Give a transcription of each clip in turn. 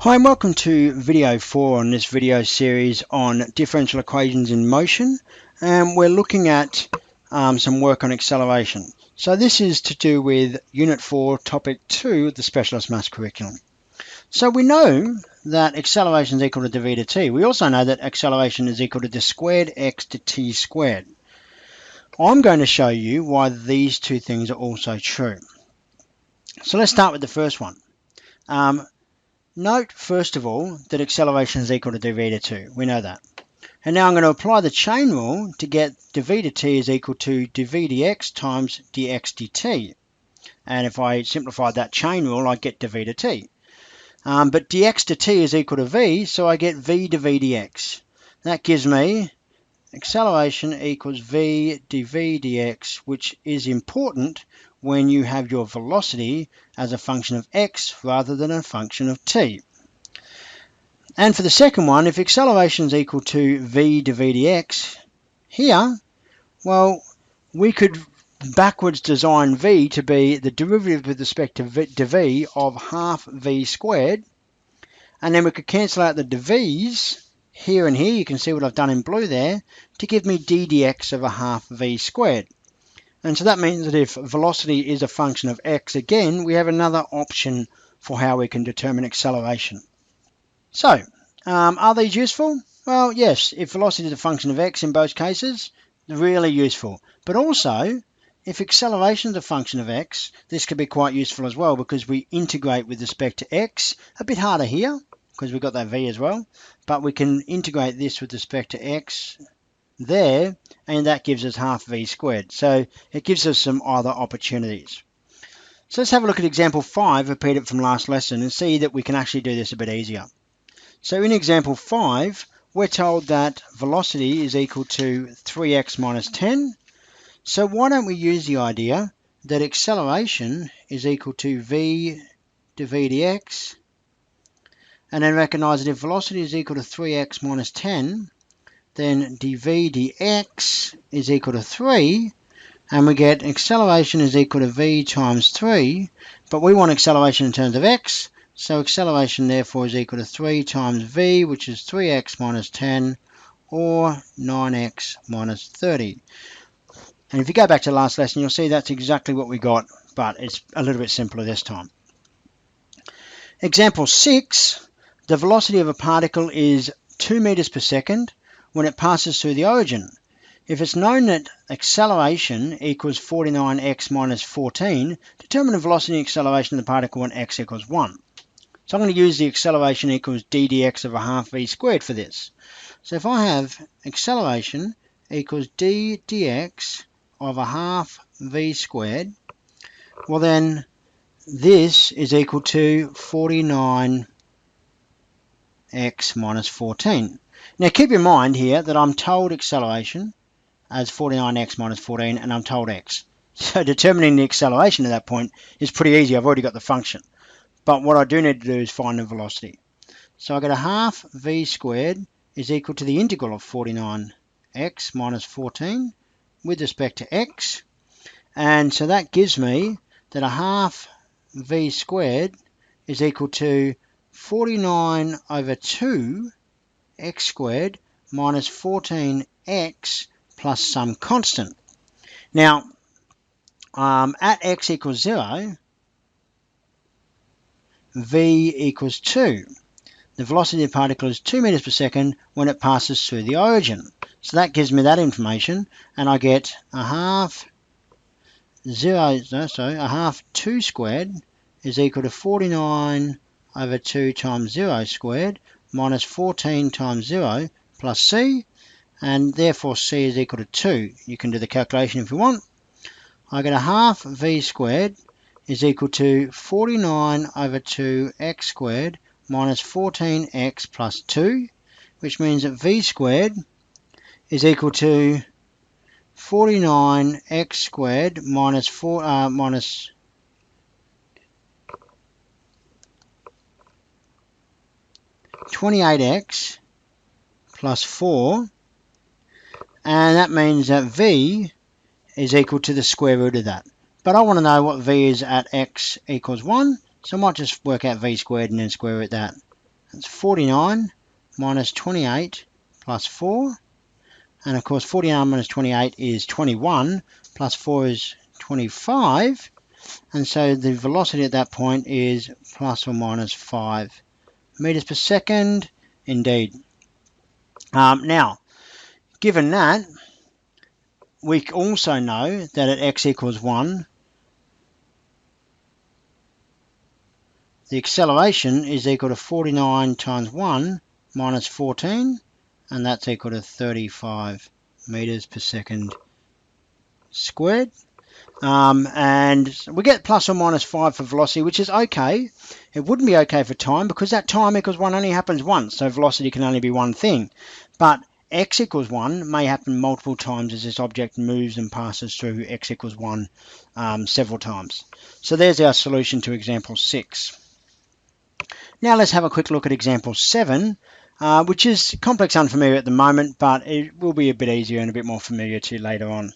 Hi and welcome to video 4 on this video series on differential equations in motion, and we're looking at some work on acceleration. So this is to do with Unit 4 Topic 2 of the Specialist Maths curriculum. So we know that acceleration is equal to dv to t. We also know that acceleration is equal to the squared x to t squared. I'm going to show you why these two things are also true. So let's start with the first one. Note, first of all, that acceleration is equal to dv to 2. We know that. And now I'm going to apply the chain rule to get dv to t is equal to dv dx times dx dt. And if I simplify that chain rule, I get dv to t. But dx to t is equal to v, so I get v dv dx. That gives me acceleration equals v dv dx, which is important when you have your velocity as a function of x rather than a function of t. And for the second one, if acceleration is equal to v dv dx, here, well, we could backwards design v to be the derivative with respect to dv of half v squared, and then we could cancel out the dv's here and here. You can see what I've done in blue there to give me d dx of a half v squared. And so that means that if velocity is a function of x, again, we have another option for how we can determine acceleration. So, are these useful? Well, yes, if velocity is a function of x in both cases, really useful. But also, if acceleration is a function of x, this could be quite useful as well because we integrate with respect to x. A bit harder here because we've got that v as well, but we can integrate this with respect to x there, and that gives us half v squared. So it gives us some other opportunities. So let's have a look at example 5, repeat it from last lesson, and see that we can actually do this a bit easier. So in example 5, we're told that velocity is equal to 3x minus 10. So why don't we use the idea that acceleration is equal to v dv dx, and then recognize that if velocity is equal to 3x minus 10, then dv dx is equal to 3, and we get acceleration is equal to v times 3, but we want acceleration in terms of x, so acceleration therefore is equal to 3 times v, which is 3x minus 10, or 9x minus 30. And if you go back to last lesson, you'll see that's exactly what we got, but it's a little bit simpler this time. Example 6, the velocity of a particle is 2 meters per second when it passes through the origin. If it's known that acceleration equals 49x minus 14, determine the velocity and acceleration of the particle when x equals 1. So I'm going to use the acceleration equals d dx of a half v squared for this. So if I have acceleration equals d dx of a half v squared, well then this is equal to 49x minus 14. Now keep in mind here that I'm told acceleration as 49x minus 14 and I'm told x. So determining the acceleration at that point is pretty easy. I've already got the function. But what I do need to do is find the velocity. So I get a half v squared is equal to the integral of 49x minus 14 with respect to x. And so that gives me that a half v squared is equal to 49 over 2 x squared minus 14x plus some constant. Now, at x equals 0, v equals 2. The velocity of the particle is 2 meters per second when it passes through the origin. So that gives me that information, and I get a half 2 squared is equal to 49 over 2 times 0 squared minus 14 times 0 plus c, and therefore c is equal to 2. You can do the calculation if you want. I get a half v squared is equal to 49 over 2 x squared minus 14x plus 2, which means that v squared is equal to 49x squared minus 28x plus 4, and that means that v is equal to the square root of that. But I want to know what v is at x equals 1, so I might just work out v squared and then square root that, That's 49 minus 28 plus 4. And of course 49 minus 28 is 21, plus 4 is 25. And so the velocity at that point is plus or minus 5 meters per second, indeed. Now, given that, we also know that at x equals 1, the acceleration is equal to 49 times 1 minus 14, and that's equal to 35 meters per second squared. And we get plus or minus 5 for velocity, which is okay. It wouldn't be okay for time because that time equals 1 only happens once, so velocity can only be one thing. But x equals 1 may happen multiple times as this object moves and passes through x equals 1 several times. So there's our solution to example 6. Now let's have a quick look at example 7, which is complex unfamiliar at the moment, but it will be a bit easier and a bit more familiar to you later on.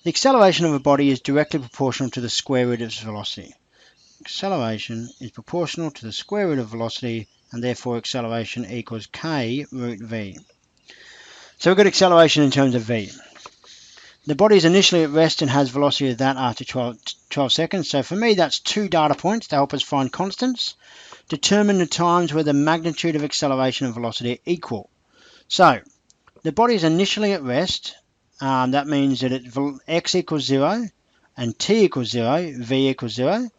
The acceleration of a body is directly proportional to the square root of its velocity. Acceleration is proportional to the square root of velocity, and therefore acceleration equals k root v. So we've got acceleration in terms of v. The body is initially at rest and has velocity of that after 12 seconds. So for me, that's 2 data points to help us find constants. Determine the times where the magnitude of acceleration and velocity are equal. So the body is initially at rest. That means that at x equals 0 and t equals 0, v equals 0,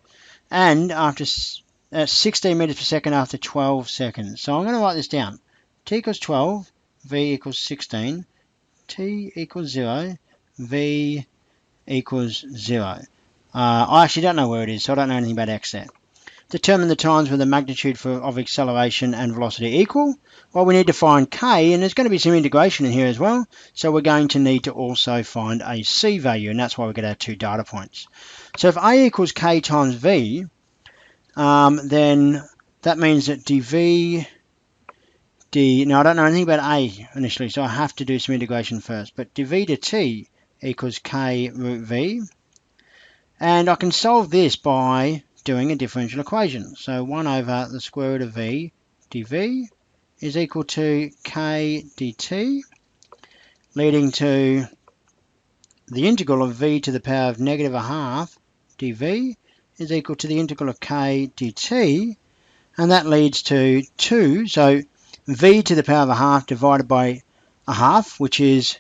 and after 16 meters per second after 12 seconds. So I'm going to write this down. T equals 12, v equals 16, t equals 0, v equals 0. I actually don't know where it is, so I don't know anything about x there. Determine the times where the magnitude of acceleration and velocity equal. Well, we need to find k, and there's going to be some integration in here as well. So we're going to need to also find a c value, and that's why we get our 2 data points. So if a equals k times v, then that means that now I don't know anything about a initially, so I have to do some integration first. But dv to t equals k root v. And I can solve this by doing a differential equation. So 1 over the square root of v dv is equal to k dt, leading to the integral of v to the power of negative 1/2 dv is equal to the integral of k dt, and that leads to 2. So v to the power of 1/2 divided by 1/2, which is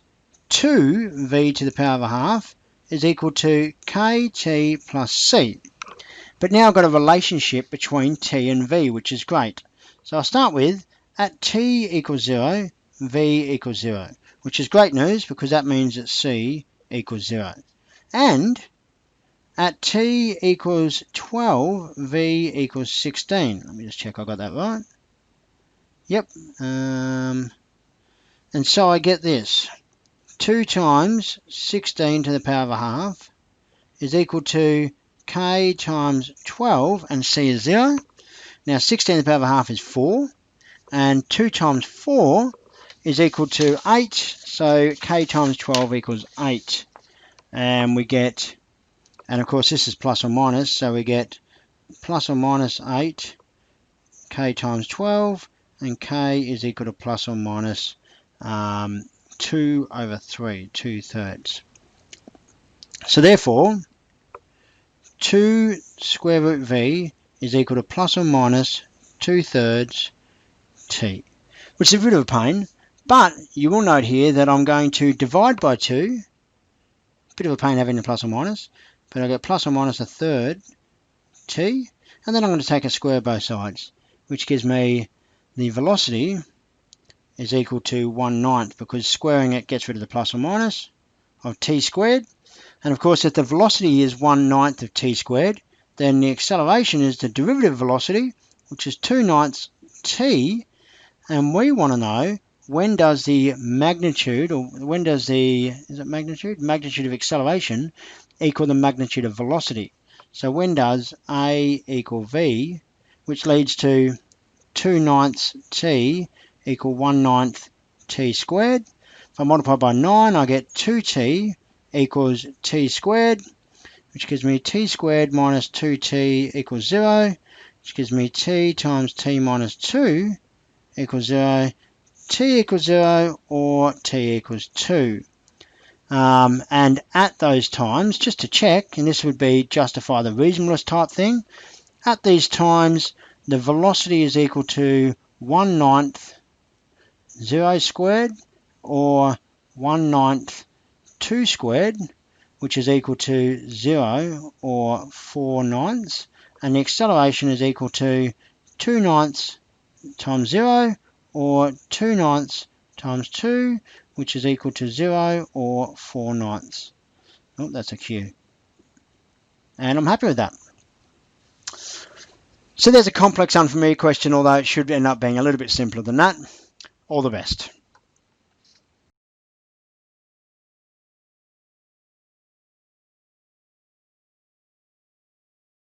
2v to the power of 1/2, is equal to kt plus c. But now I've got a relationship between t and v, which is great. So I'll start with, at t equals 0, v equals 0, which is great news because that means that c equals 0. And at t equals 12, v equals 16. Let me just check I got that right. Yep. And so I get this. 2 times 16 to the power of 1/2 is equal to k times 12, and c is 0. Now 16 to the power of 1/2 is 4, and 2 times 4 is equal to 8, so k times 12 equals 8. And we get, and of course this is plus or minus, so we get plus or minus 8 k times 12, and k is equal to plus or minus 2 over 3, 2/3. So therefore, 2 square root v is equal to plus or minus 2/3 t, which is a bit of a pain, but you will note here that I'm going to divide by 2. Bit of a pain having the plus or minus, but I get plus or minus 1/3 t, and then I'm going to take a square both sides, which gives me the velocity is equal to 1/9, because squaring it gets rid of the plus or minus of t squared. And of course, if the velocity is 1/9 of t squared, then the acceleration is the derivative velocity, which is 2/9 t, and we want to know when does the magnitude, or when does the, is it magnitude of acceleration equal the magnitude of velocity. So when does a equal v, which leads to 2/9 t equal 1/9 t squared. If I multiply by 9, I get 2t equals t squared, which gives me t squared minus 2t equals 0, which gives me t times t minus 2 equals 0, t equals 0, or t equals 2. And at those times, just to check, and this would be justify the reasonableness type thing, at these times the velocity is equal to 1/9 0 squared, or 1/9 2 squared, which is equal to 0, or 4/9, and the acceleration is equal to 2/9 times 0, or 2/9 times 2, which is equal to 0, or 4/9. Oh, that's a Q. And I'm happy with that. So there's a complex unfamiliar question, although it should end up being a little bit simpler than that. All the best.